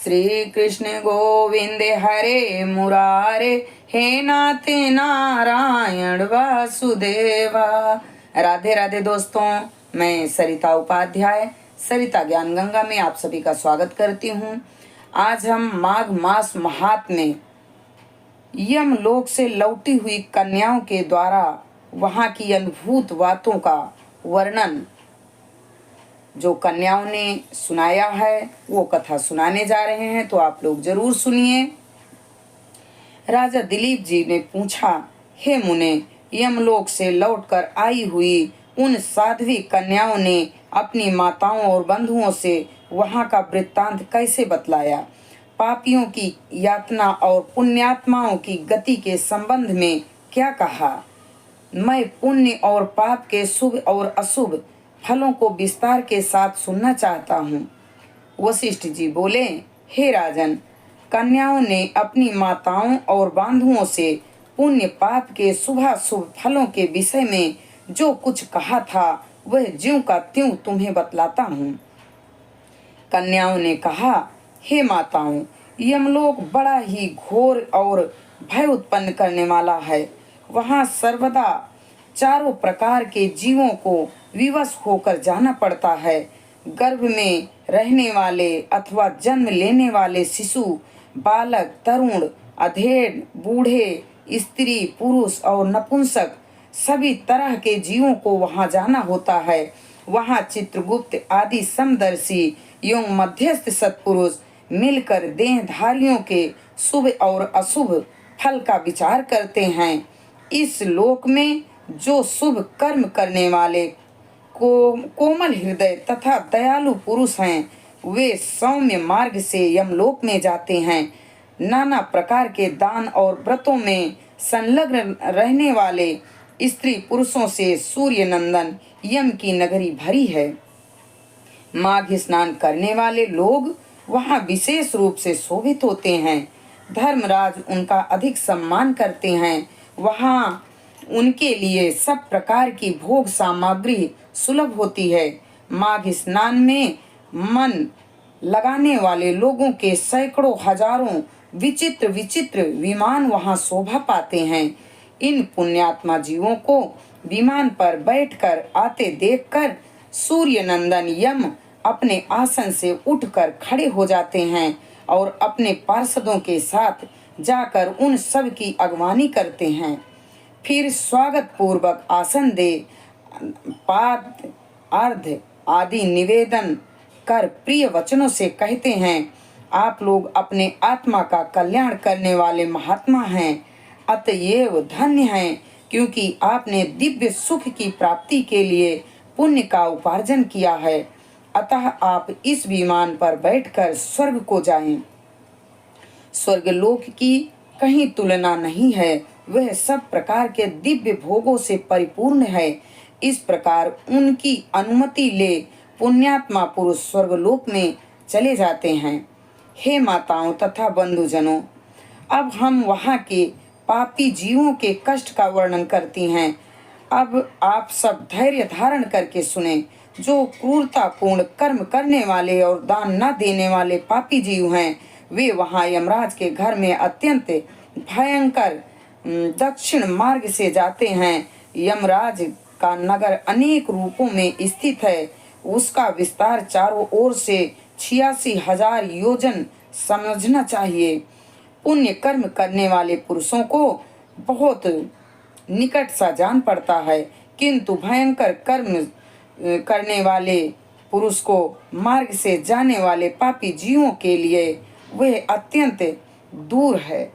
श्री कृष्ण गोविंद हरे मुरारे, हे नाथ नारायण वासुदेवा। राधे राधे दोस्तों, मैं सरिता उपाध्याय सरिता ज्ञान गंगा में आप सभी का स्वागत करती हूँ। आज हम माघ मास महात्म्य यमलोक से लौटी हुई कन्याओं के द्वारा वहां की अद्भुत बातों का वर्णन जो कन्याओं ने सुनाया है वो कथा सुनाने जा रहे हैं, तो आप लोग जरूर सुनिए। राजा दिलीप जी ने पूछा, हे मुने, यमलोक से लौटकर आई हुई उन साध्वी कन्याओं ने अपनी माताओं और बंधुओं से वहां का वृत्तांत कैसे बतलाया? पापियों की यातना और पुण्यात्माओं की गति के संबंध में क्या कहा? मैं पुण्य और पाप के शुभ और अशुभ फलों को विस्तार के साथ सुनना चाहता हूँ। वशिष्ठ जी बोले, हे राजन, कन्याओं ने अपनी माताओं और बंधुओं से पुण्य पाप के शुभाशुभ फलों के विषय में जो कुछ कहा था वह ज्यों का त्यों तुम्हें बतलाता हूँ। कन्याओं ने कहा, हे माताओं, यमलोक बड़ा ही घोर और भय उत्पन्न करने वाला है। वहाँ सर्वदा चारों प्रकार के जीवों को विवश होकर जाना पड़ता है। गर्भ में रहने वाले अथवा जन्म लेने वाले शिशु, बालक, तरुण, अधेड़, बूढ़े, स्त्री, पुरुष और नपुंसक सभी तरह के जीवों को वहां जाना होता है। वहां चित्रगुप्त आदि समदर्शी एवं मध्यस्थ सत्पुरुष मिलकर देहधारियों के शुभ और अशुभ फल का विचार करते हैं। इस लोक में जो शुभ कर्म करने वाले कोमल हृदय तथा दयालु पुरुष हैं, वे सौम्य मार्ग से यमलोक में जाते हैं। नाना प्रकार के दान और व्रतों में संलग्न रहने वाले स्त्री पुरुषों से सूर्य नंदन यम की नगरी भरी है। माघ स्नान करने वाले लोग वहां विशेष रूप से शोभित होते हैं। धर्मराज उनका अधिक सम्मान करते हैं। वहां उनके लिए सब प्रकार की भोग सामग्री सुलभ होती है। माघ स्नान में मन लगाने वाले लोगों के सैकड़ों हजारों विचित्र विचित्र विमान वहां शोभा पाते हैं। इन पुण्यात्मा जीवों को विमान पर बैठकर आते देखकर सूर्य नंदन यम अपने आसन से उठकर खड़े हो जाते हैं और अपने पार्षदों के साथ जाकर उन सब की अगवानी करते हैं। फिर स्वागत पूर्वक आसन दे पाद अर्ध आदि निवेदन कर प्रिय वचनों से कहते हैं, आप लोग अपने आत्मा का कल्याण करने वाले महात्मा हैं, अतएव धन्य हैं, क्योंकि आपने दिव्य सुख की प्राप्ति के लिए पुण्य का उपार्जन किया है। अतः आप इस विमान पर बैठकर स्वर्ग को जाएं। स्वर्गलोक की कहीं तुलना नहीं है, वह सब प्रकार के दिव्य भोगों से परिपूर्ण है। इस प्रकार उनकी अनुमति ले पुण्यात्मा पुरुष स्वर्गलोक में चले जाते हैं। हे माताओं तथा बंधुजनों, अब हम वहाँ के पापी जीवों के कष्ट का वर्णन करती हैं। अब आप सब धैर्य धारण करके सुने। जो क्रूरतापूर्ण कर्म करने वाले और दान न देने वाले पापी जीव हैं, वे वहाँ यमराज के घर में अत्यंत भयंकर दक्षिण मार्ग से जाते हैं। यमराज का नगर अनेक रूपों में स्थित है। उसका विस्तार चारों ओर से 86,000 योजन समझना चाहिए। पुण्य कर्म करने वाले पुरुषों को बहुत निकट सा जान पड़ता है, किंतु भयंकर कर्म करने वाले पुरुष को मार्ग से जाने वाले पापी जीवों के लिए वह अत्यंत दूर है।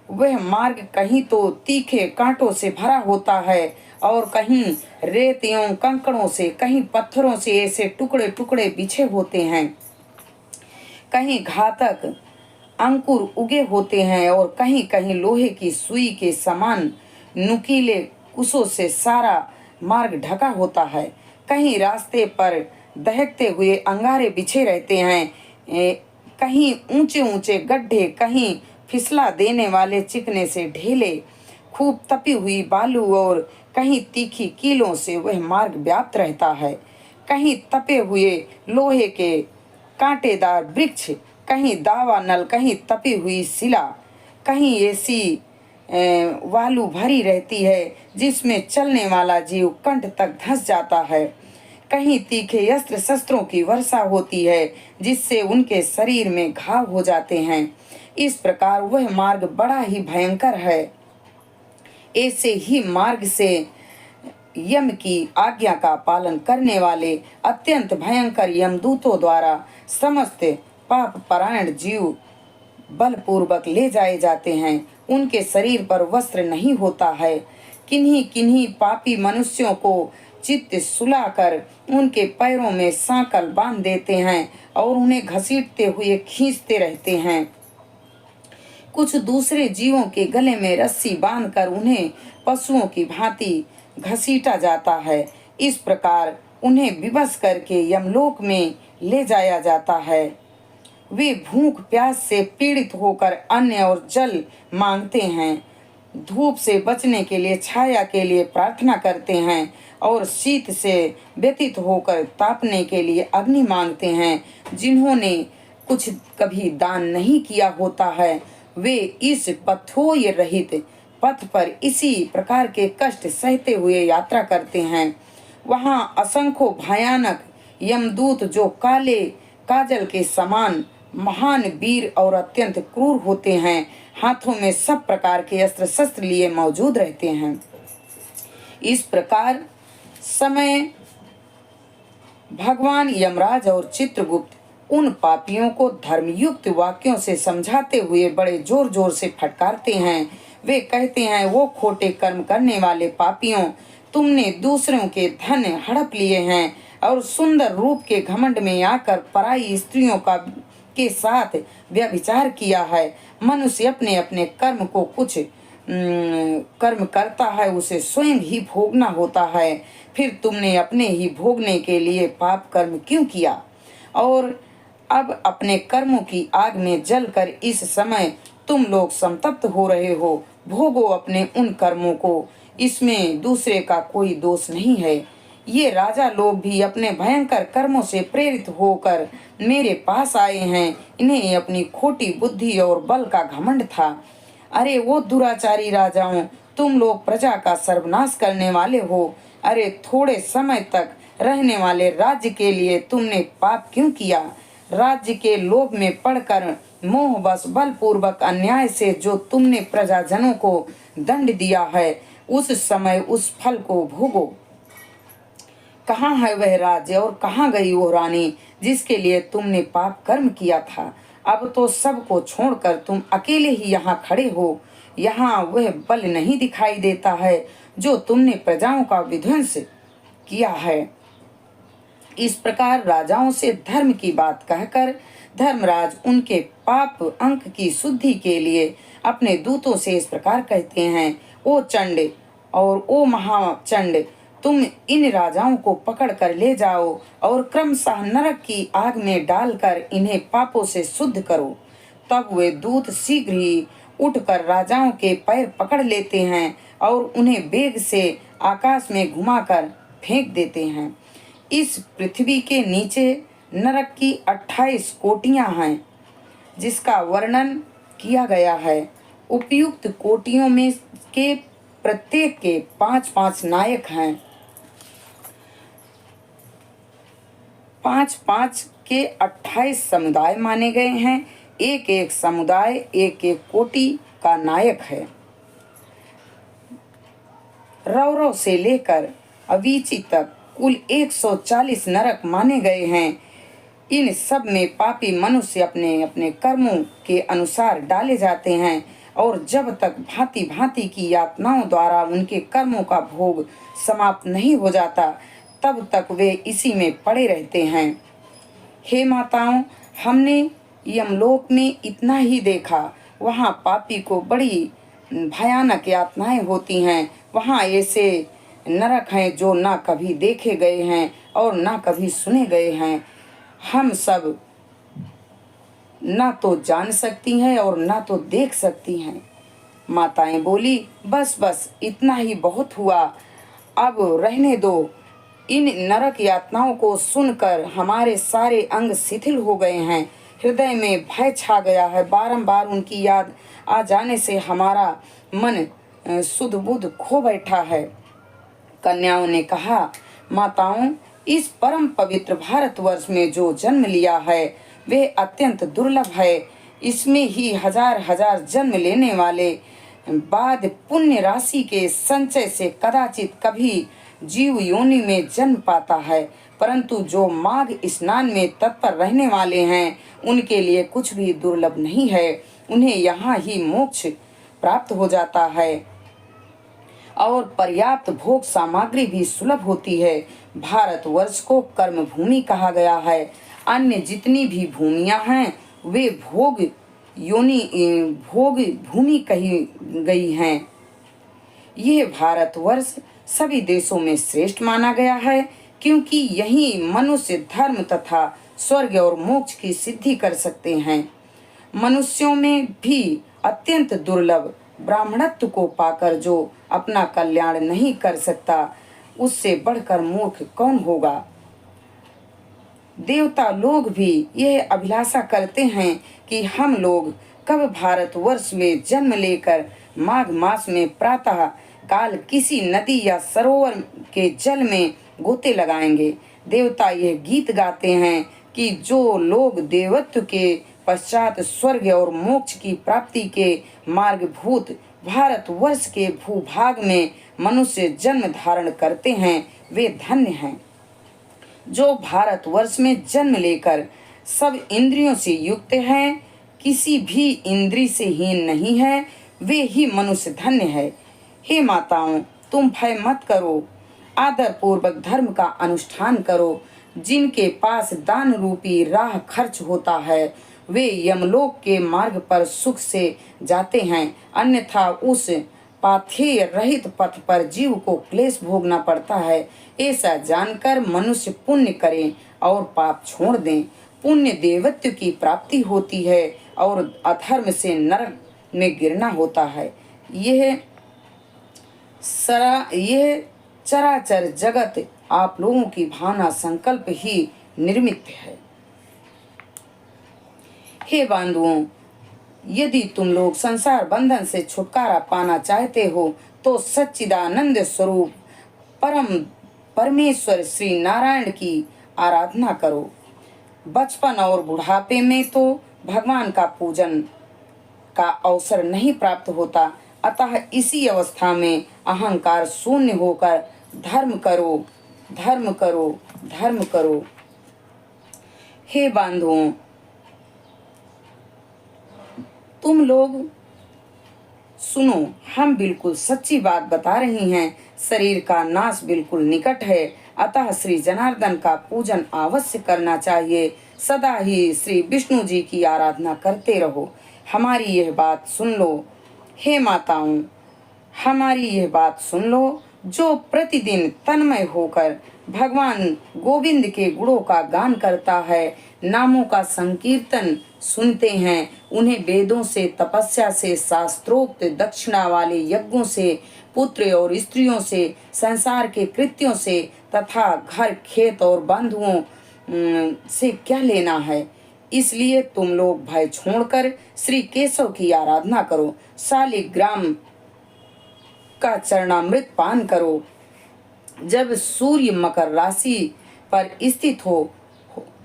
वह मार्ग कहीं तो तीखे कांटों से भरा होता है और कहीं रेत एवं कंकड़ों से, कहीं पत्थरों से ऐसे टुकड़े टुकड़े बिछे होते हैं। कहीं घातक अंकुर उगे होते हैं और कहीं कहीं लोहे की सुई के समान नुकीले कुशों से सारा मार्ग ढका होता है। कहीं रास्ते पर दहकते हुए अंगारे बिछे रहते हैं। कहीं ऊंचे ऊंचे गड्ढे, कहीं फिसला देने वाले चिकने से ढेले, खूब तपी हुई बालू और कहीं तीखी कीलों से वह मार्ग व्याप्त रहता है। कहीं तपे हुए लोहे के कांटेदार वृक्ष कहीं दावा नल, कहीं तपी हुई शिला, कहीं ऐसी वालू भरी रहती है जिसमें चलने वाला जीव कंठ तक धंस जाता है। कहीं तीखे अस्त्र शस्त्रों की वर्षा होती है जिससे उनके शरीर में घाव हो जाते हैं। इस प्रकार वह मार्ग बड़ा ही भयंकर है। ऐसे ही मार्ग से यम की आज्ञा का पालन करने वाले अत्यंत भयंकर यमदूतों द्वारा समस्त पाप परायण जीव बलपूर्वक ले जाए जाते हैं। उनके शरीर पर वस्त्र नहीं होता है। किन्हीं किन्हीं पापी मनुष्यों को चित्त सुलाकर उनके पैरों में सांकल बांध देते हैं और उन्हें घसीटते हुए खींचते रहते हैं। कुछ दूसरे जीवों के गले में रस्सी बांधकर उन्हें पशुओं की भांति घसीटा जाता है। इस प्रकार उन्हें विवश करके यमलोक में ले जाया जाता है। वे भूख प्यास से पीड़ित होकर अन्न और जल मांगते हैं, धूप से बचने के लिए छाया के लिए प्रार्थना करते हैं और शीत से व्यतीत होकर तापने के लिए अग्नि मांगते हैं। जिन्होंने कुछ कभी दान नहीं किया होता है वे इस पथोय रहित पथ पर इसी प्रकार के कष्ट सहते हुए यात्रा करते हैं। वहाँ असंख्य भयानक यमदूत जो काले काजल के समान महान वीर और अत्यंत क्रूर होते हैं, हाथों में सब प्रकार के अस्त्र शस्त्र लिए मौजूद रहते हैं। इस प्रकार समय भगवान यमराज और चित्रगुप्त उन पापियों को धर्मयुक्त वाक्यों से समझाते हुए बड़े जोर जोर से फटकारते हैं। वे कहते हैं, वो खोटे कर्म करने वाले पापियों, तुमने दूसरों के धन हड़प लिए हैं और सुंदर रूप के घमंड में आकर पराई स्त्रियों के साथ व्यभिचार किया है। मनुष्य अपने अपने कर्म को कुछ कर्म करता है उसे स्वयं ही भोगना होता है। फिर तुमने अपने ही भोगने के लिए पाप कर्म क्यों किया और अब अपने कर्मों की आग में जलकर इस समय तुम लोग संतप्त हो रहे हो। भोगो अपने उन कर्मों को, इसमें दूसरे का कोई दोष नहीं है। ये राजा लोग भी अपने भयंकर कर्मों से प्रेरित होकर मेरे पास आए हैं। इन्हें अपनी खोटी बुद्धि और बल का घमंड था। अरे वो दुराचारी राजाओं, तुम लोग प्रजा का सर्वनाश करने वाले हो। अरे थोड़े समय तक रहने वाले राज्य के लिए तुमने पाप क्यों किया? राज्य के लोभ में पड़कर मोहवश बलपूर्वक अन्याय से जो तुमने प्रजाजनों को दंड दिया है, उस समय उस फल को भोगो। कहाँ है वह राज्य और कहाँ गई वो रानी जिसके लिए तुमने पाप कर्म किया था? अब तो सबको छोड़कर तुम अकेले ही यहाँ खड़े हो। यहाँ वह बल नहीं दिखाई देता है जो तुमने प्रजाओं का विध्वंस किया है। इस प्रकार राजाओं से धर्म की बात कहकर धर्मराज उनके पाप अंक की शुद्धि के लिए अपने दूतों से इस प्रकार कहते हैं, ओ चंड और ओ महाचंड, तुम इन राजाओं को पकड़ कर ले जाओ और क्रमशः नरक की आग में डालकर इन्हें पापों से शुद्ध करो। तब वे दूत शीघ्र ही उठकर राजाओं के पैर पकड़ लेते हैं और उन्हें वेग से आकाश में घुमाकर फेंक देते हैं। इस पृथ्वी के नीचे नरक की 28 कोटियां हैं जिसका वर्णन किया गया है। उपयुक्त कोटियों में के प्रत्येक के 5-5 नायक हैं। 5-5 के 28 समुदाय माने गए हैं। एक एक समुदाय एक एक कोटि का नायक है। रौरव से लेकर अवीची तक कुल 140 नरक माने गए हैं। इन सब में पापी मनुष्य अपने अपने कर्मों के अनुसार डाले जाते हैं और जब तक भांति भांति की यातनाओं द्वारा उनके कर्मों का भोग समाप्त नहीं हो जाता, तब तक वे इसी में पड़े रहते हैं। हे माताओं, हमने यमलोक में इतना ही देखा। वहाँ पापी को बड़ी भयानक यातनाएं होती हैं। वहाँ ऐसे नरक हैं जो ना कभी देखे गए हैं और ना कभी सुने गए हैं। हम सब ना तो जान सकती हैं और ना तो देख सकती हैं। माताएं बोली, बस बस इतना ही बहुत हुआ, अब रहने दो। इन नरक यातनाओं को सुनकर हमारे सारे अंग शिथिल हो गए हैं। हृदय में भय छा गया है। बारंबार उनकी याद आ जाने से हमारा मन सुध बुध खो बैठा है। कन्याओं ने कहा, माताओं, इस परम पवित्र भारतवर्ष में जो जन्म लिया है वे अत्यंत दुर्लभ है। इसमें ही हजार हजार जन्म लेने वाले बाद पुण्य राशि के संचय से कदाचित कभी जीव योनि में जन्म पाता है, परंतु जो माघ स्नान में तत्पर रहने वाले हैं उनके लिए कुछ भी दुर्लभ नहीं है। उन्हें यहाँ ही मोक्ष प्राप्त हो जाता है और पर्याप्त भोग सामग्री भी सुलभ होती है। भारतवर्ष को कर्म भूमि कहा गया है। अन्य जितनी भी भूमियां हैं वे भोग भूमि कही गई हैं। यह भारतवर्ष सभी देशों में श्रेष्ठ माना गया है, क्योंकि यही मनुष्य धर्म तथा स्वर्ग और मोक्ष की सिद्धि कर सकते हैं। मनुष्यों में भी अत्यंत दुर्लभ ब्राह्मणत्व को पाकर जो अपना कल्याण नहीं कर सकता, उससे बढ़कर मूर्ख कौन होगा। देवता लोग भी यह अभिलाषा करते हैं कि हम लोग कब भारतवर्ष में जन्म लेकर माघ मास में प्रातः काल किसी नदी या सरोवर के जल में गोते लगाएंगे। देवता यह गीत गाते हैं कि जो लोग देवत्व के पश्चात स्वर्ग और मोक्ष की प्राप्ति के मार्गभूत भारतवर्ष के भूभाग में मनुष्य जन्म धारण करते हैं वे धन्य हैं। जो भारतवर्ष में जन्म लेकर सब इंद्रियों से युक्त हैं, किसी भी इंद्री से हीन नहीं है, वे ही मनुष्य धन्य है। हे माताओं, तुम भय मत करो, आदर पूर्वक धर्म का अनुष्ठान करो। जिनके पास दान रूपी राह खर्च होता है वे यमलोक के मार्ग पर सुख से जाते हैं, अन्यथा उस पाथेय रहित पथ पर जीव को क्लेश भोगना पड़ता है। ऐसा जानकर मनुष्य पुण्य करें और पाप छोड़ दें। पुण्य देवत्व की प्राप्ति होती है और अधर्म से नरक में गिरना होता है। यह चराचर जगत आप लोगों की भावना संकल्प ही निर्मित है। हे बांधुओं, यदि तुम लोग संसार बंधन से छुटकारा पाना चाहते हो तो सच्चिदानंद स्वरूप परमेश्वर श्री नारायण की आराधना करो। बचपन और बुढ़ापे में तो भगवान का पूजन का अवसर नहीं प्राप्त होता, अतः इसी अवस्था में अहंकार शून्य होकर धर्म करो, धर्म करो, धर्म करो। हे बांधुओं, तुम लोग सुनो, हम बिल्कुल सच्ची बात बता रही हैं। शरीर का नाश बिल्कुल निकट है, अतः श्री जनार्दन का पूजन अवश्य करना चाहिए। सदा ही श्री विष्णु जी की आराधना करते रहो। हमारी यह बात सुन लो। हे माताओं, हमारी यह बात सुन लो। जो प्रतिदिन तन्मय होकर भगवान गोविंद के गुणों का गान करता है, नामों का संकीर्तन सुनते हैं, उन्हें वेदों से, तपस्या से, शास्त्रोक्त दक्षिणा वाले यज्ञों से, पुत्र और स्त्रियों से, संसार के कृत्यों से तथा घर खेत और बंधुओं से क्या लेना है। इसलिए तुम लोग भय छोड़कर श्री केशव की आराधना करो। शालिग्राम का चरणामृत पान करो। जब सूर्य मकर राशि पर स्थित हो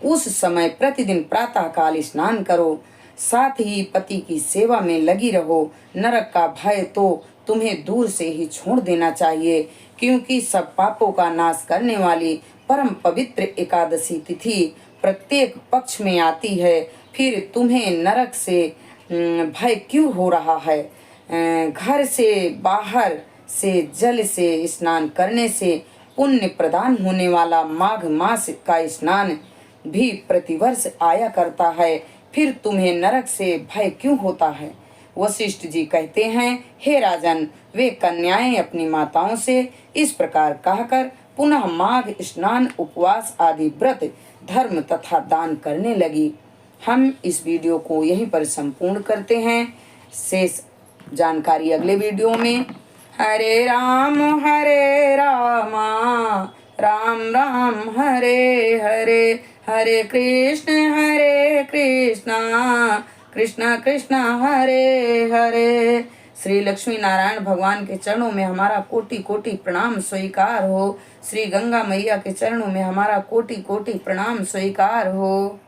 उस समय प्रतिदिन प्रातः काल स्नान करो। साथ ही पति की सेवा में लगी रहो। नरक का भय तो तुम्हें दूर से ही छोड़ देना चाहिए, क्योंकि सब पापों का नाश करने वाली परम पवित्र एकादशी तिथि प्रत्येक पक्ष में आती है। फिर तुम्हें नरक से भय क्यों हो रहा है। घर से बाहर से जल से स्नान करने से पुण्य प्रदान होने वाला माघ मास का स्नान भी प्रतिवर्ष आया करता है। फिर तुम्हें नरक से भय क्यों होता है। वशिष्ठ जी कहते हैं, हे राजन, वे कन्याएं अपनी माताओं से इस प्रकार कहकर पुनः माघ स्नान, उपवास आदि व्रत, धर्म तथा दान करने लगी। हम इस वीडियो को यहीं पर संपूर्ण करते हैं। शेष जानकारी अगले वीडियो में। हरे राम राम राम हरे हरे, हरे कृष्णा कृष्णा कृष्णा हरे हरे। श्री लक्ष्मी नारायण भगवान के चरणों में हमारा कोटि कोटि प्रणाम स्वीकार हो। श्री गंगा मैया के चरणों में हमारा कोटि कोटि प्रणाम स्वीकार हो।